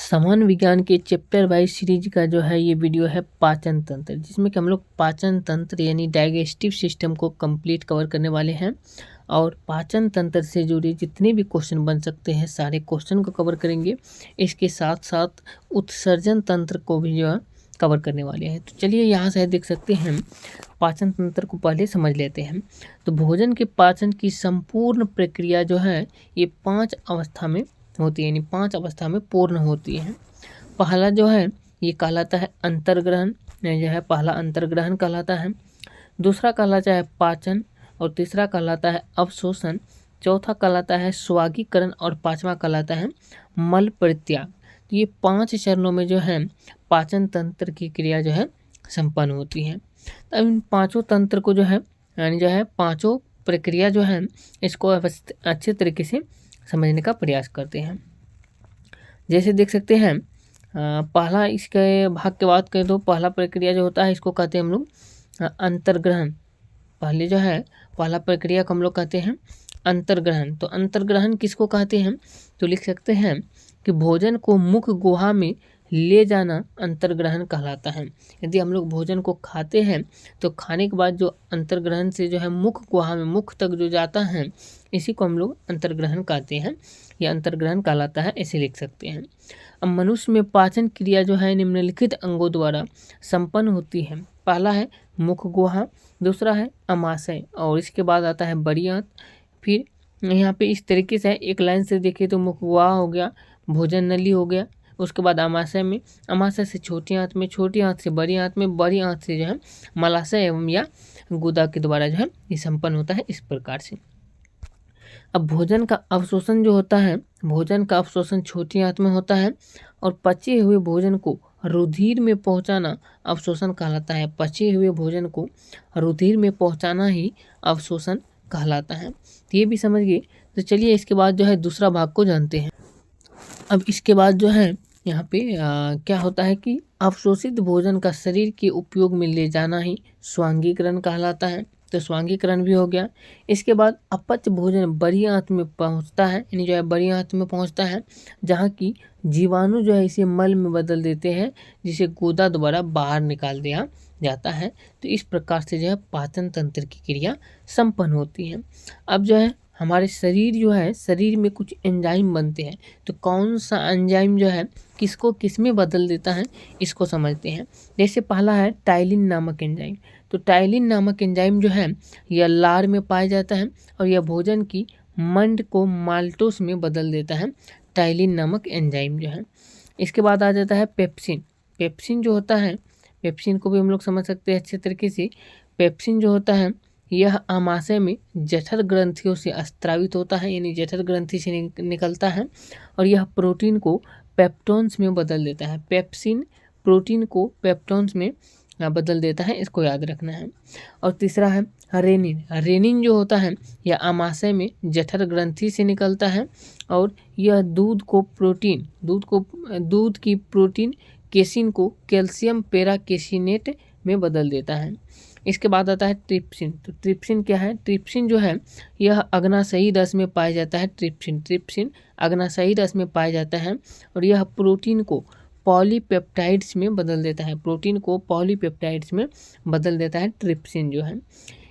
सामान्य विज्ञान के चैप्टर वाइज सीरीज का जो है ये वीडियो है पाचन तंत्र, जिसमें कि हम लोग पाचन तंत्र यानी डाइजेस्टिव सिस्टम को कंप्लीट कवर करने वाले हैं। और पाचन तंत्र से जुड़े जितने भी क्वेश्चन बन सकते हैं सारे क्वेश्चन को कवर करेंगे। इसके साथ साथ उत्सर्जन तंत्र को भी जो है कवर करने वाले हैं। तो चलिए यहाँ से देख सकते हैं, पाचन तंत्र को पहले समझ लेते हैं। तो भोजन के पाचन की संपूर्ण प्रक्रिया जो है ये 5 अवस्था में होती है, यानी 5 अवस्था में पूर्ण होती है। पहला जो है ये कहलाता है अंतर्ग्रहण, जो है पहला अंतर्ग्रहण कहलाता है। दूसरा कहलाता है पाचन, और तीसरा कहलाता है अवशोषण, चौथा कहलाता है स्वागीकरण, और पांचवा कहलाता है मल परित्याग। तो ये 5 चरणों में जो है पाचन तंत्र की क्रिया जो है संपन्न होती है। तो इन पांचों तंत्र को जो है यानी जो है पांचों प्रक्रिया जो है इसको अच्छे तरीके से समझने का प्रयास करते हैं। जैसे देख सकते हैं, पहला इसके भाग की बात करें तो पहला प्रक्रिया जो होता है इसको कहते हैं हम लोग अंतर्ग्रहण। पहले जो है पहला प्रक्रिया को हम लोग कहते हैं अंतर्ग्रहण। तो अंतर्ग्रहण किसको कहते हैं, तो लिख सकते हैं कि भोजन को मुख गुहा में ले जाना अंतर्ग्रहण कहलाता है। यदि हम लोग भोजन को खाते हैं तो खाने के बाद जो अंतर्ग्रहण से जो है मुख गुहा में मुख तक जो जाता है इसी को हम लोग अंतर्ग्रहण कहते हैं। यह अंतर्ग्रहण कहलाता है, ऐसे लिख सकते हैं। अब मनुष्य में पाचन क्रिया जो है निम्नलिखित अंगों द्वारा संपन्न होती है। पहला है मुख गुहा, दूसरा है अमाशय, और इसके बाद आता है बड़ी आंत। फिर यहाँ पे इस तरीके से एक लाइन से देखिए तो मुख गुहा हो गया, भोजन नली हो गया, उसके बाद अमाशय में, अमाशय से छोटी आंत में, छोटी आंत से बड़ी आंत में, बड़ी आंत से जो है मलाशय एवं या गुदा के द्वारा जो है ये संपन्न होता है इस प्रकार से। अब भोजन का अवशोषण जो होता है, भोजन का अवशोषण छोटी आंत में होता है, और पचे हुए भोजन को रुधिर में पहुंचाना अवशोषण कहलाता है। पचे हुए भोजन को रुधिर में पहुंचाना ही अवशोषण कहलाता है। तो ये भी समझ गए। तो चलिए इसके बाद जो है दूसरा भाग को जानते हैं। अब इसके बाद जो है यहाँ पे क्या होता है कि अवशोषित भोजन का शरीर के उपयोग में ले जाना ही स्वांगीकरण कहलाता है। तो स्वांगीकरण भी हो गया। इसके बाद अपच भोजन बड़ी आंत में पहुँचता है, यानी जो है बड़ी आंत में पहुँचता है, जहाँ की जीवाणु जो है इसे मल में बदल देते हैं, जिसे गुदा द्वारा बाहर निकाल दिया जाता है। तो इस प्रकार से जो है पाचन तंत्र की क्रिया संपन्न होती है। अब जो है हमारे शरीर जो है, शरीर में कुछ एंजाइम बनते हैं। तो कौन सा एंजाइम जो है किसको किस में बदल देता है इसको समझते हैं। जैसे पहला है टाइलिन नामक एंजाइम। तो टाइलिन नामक एंजाइम जो है यह लार में पाया जाता है, और यह भोजन की मंड को माल्टोस में बदल देता है, टाइलिन नामक एंजाइम जो है। इसके बाद आ जाता है पेप्सिन। पेप्सिन जो होता है, पेप्सिन को भी हम लोग समझ सकते हैं अच्छे तरीके से। पेप्सिन जो होता है यह आमाशय में जठर ग्रंथियों से स्त्रावित होता है, यानी जठर ग्रंथि से निकलता है, और यह प्रोटीन को पेप्टोन्स में बदल देता है। पेप्सिन प्रोटीन को पेप्टोन्स में बदल देता है, इसको याद रखना है। और तीसरा है रेनिन। रेनिन जो होता है यह आमाशय में जठर ग्रंथि से निकलता है, और यह दूध की प्रोटीन केसिन को कैल्शियम पेराकेसिनेट में बदल देता है। इसके बाद आता है ट्रिप्सिन। तो ट्रिप्सिन क्या है, ट्रिप्सिन जो है यह अग्नाशयी रस में पाया जाता है। ट्रिप्सिन अग्नाशयी रस में पाया जाता है, और यह प्रोटीन को पॉलीपेप्टाइड्स में बदल देता है, प्रोटीन को पॉलीपेप्टाइड्स में बदल देता है ट्रिप्सिन जो है।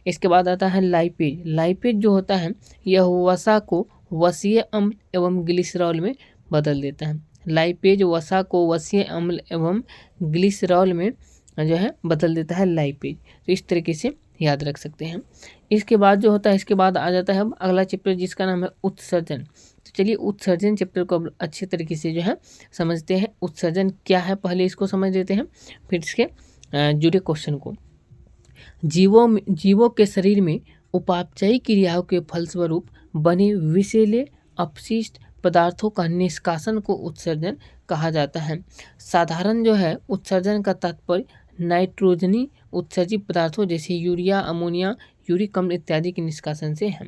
इसके बाद आता है लाइपेज। लाइपेज जो होता है यह वसा को वसीय अम्ल एवं ग्लिसरॉल में बदल देता है। लाइपेज वसा को वसीय अम्ल एवं ग्लिसरॉल में जो है बदल देता है लाइपेज। तो इस तरीके से याद रख सकते हैं। इसके बाद जो होता है, इसके बाद आ जाता है अब अगला चैप्टर जिसका नाम है उत्सर्जन। तो चलिए उत्सर्जन चैप्टर को अब अच्छे तरीके से जो है समझते हैं। उत्सर्जन क्या है पहले इसको समझ लेते हैं, फिर इसके जुड़े क्वेश्चन को। जीवों के शरीर में उपापचयी क्रियाओं के फलस्वरूप बने विषैले अपशिष्ट पदार्थों का निष्कासन को उत्सर्जन कहा जाता है। साधारण जो है उत्सर्जन का तात्पर्य नाइट्रोजनी उत्सर्जित पदार्थों जैसे यूरिया, अमोनिया, यूरिक अम्ल इत्यादि के निष्कासन से है।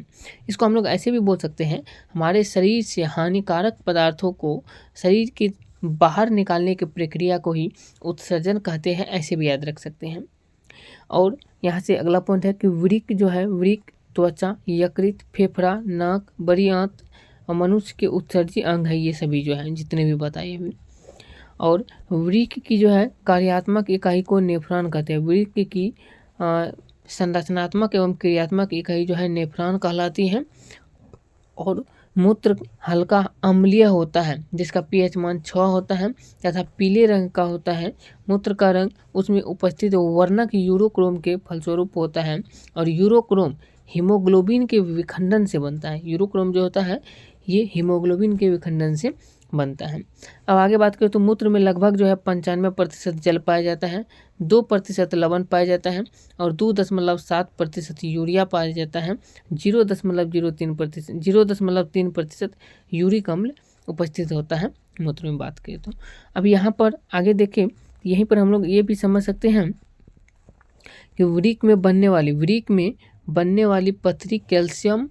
इसको हम लोग ऐसे भी बोल सकते हैं, हमारे शरीर से हानिकारक पदार्थों को शरीर के बाहर निकालने की प्रक्रिया को ही उत्सर्जन कहते हैं, ऐसे भी याद रख सकते हैं। और यहाँ से अगला पॉइंट है कि वृक्क जो है, वृक्क त्वचा, यकृत, फेफड़ा, नाक, बड़ी आंत और मनुष्य के उत्सर्जी अंग है, ये सभी जो है जितने भी बताए अभी। और वृक्क की जो है कार्यात्मक इकाई को नेफ्रॉन कहते हैं। वृक्क की संरचनात्मक एवं क्रियात्मक इकाई जो है नेफ्रॉन कहलाती है। और मूत्र हल्का अम्लीय होता है जिसका पीएच मान 6 होता है तथा पीले रंग का होता है। मूत्र का रंग उसमें उपस्थित वर्णक यूरोक्रोम के फलस्वरूप होता है और यूरोक्रोम हीमोग्लोबिन के विखंडन से बनता है। यूरोक्रोम जो होता है ये हीमोग्लोबिन के विखंडन से बनता है। अब आगे बात करें तो मूत्र में लगभग जो है 95% जल पाया जाता है, 2% लवण पाया जाता है और 2.7% यूरिया पाया जाता है। 0.03% यूरिक अम्ल उपस्थित होता है मूत्र में बात करें तो। अब यहाँ पर आगे देखें, यहीं पर हम लोग ये भी समझ सकते हैं कि वृक्क में बनने वाली पथरी कैल्शियम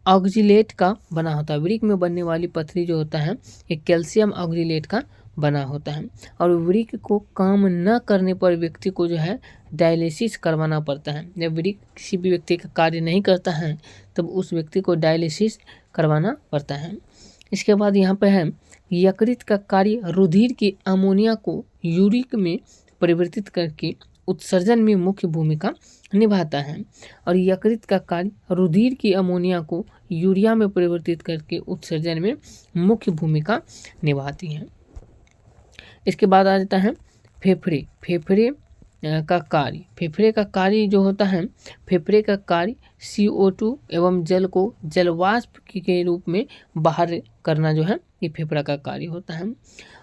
ऑक्जिलेट का बना होता है। वृक्क में बनने वाली पथरी जो होता है ये कैल्शियम ऑक्जिलेट का बना होता है। और वृक्क को काम न करने पर व्यक्ति को जो है डायलिसिस करवाना पड़ता है। जब वृक्क किसी भी व्यक्ति का कार्य नहीं करता है तब उस व्यक्ति को डायलिसिस करवाना पड़ता है। इसके बाद यहाँ पे है यकृत का कार्य रुधिर की अमोनिया को यूरिक में परिवर्तित करके उत्सर्जन में मुख्य भूमिका निभाता है। और यकृत का कार्य रुधिर की अमोनिया को यूरिया में परिवर्तित करके उत्सर्जन में मुख्य भूमिका निभाती है। इसके बाद आ जाता है फेफड़े का कार्य जो होता है, फेफड़े का कार्य CO2 एवं जल को जलवाष्प के रूप में बाहर करना जो है ये फेफड़ा का कार्य होता है।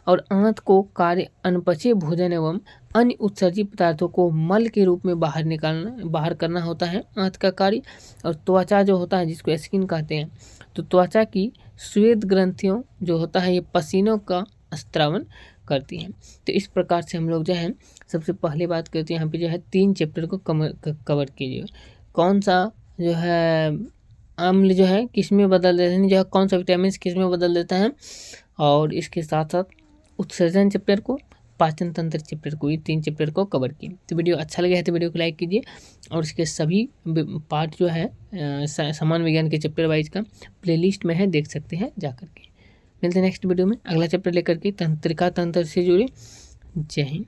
और आंत को कार्य अनपचे भोजन एवं अन्य उत्सर्जित पदार्थों को मल के रूप में बाहर करना होता है आंत का कार्य। और त्वचा जो होता है जिसको स्किन कहते हैं, तो त्वचा की श्वेत ग्रंथियों जो होता है ये पसीनों का स्त्रावन करती हैं। तो इस प्रकार से हम लोग जो है सबसे पहले बात करते हैं यहाँ पे जो है 3 चैप्टर को कवर कीजिए। कौन सा जो है अम्ल जो है किस में बदल देते हैं, जो है कौन सा विटामिन किस में बदल देता है, और इसके साथ साथ उत्सर्जन चैप्टर को, पाचन तंत्र चैप्टर को, ये 3 चैप्टर को कवर किए। तो वीडियो अच्छा लगा है तो वीडियो को लाइक कीजिए और इसके सभी पार्ट जो है सामान्य विज्ञान के चैप्टर वाइज का प्लेलिस्ट में है, देख सकते हैं जा करके। मिलते हैं नेक्स्ट वीडियो में अगला चैप्टर लेकर के तंत्रिका तंत्र से जुड़े। जय हिंद।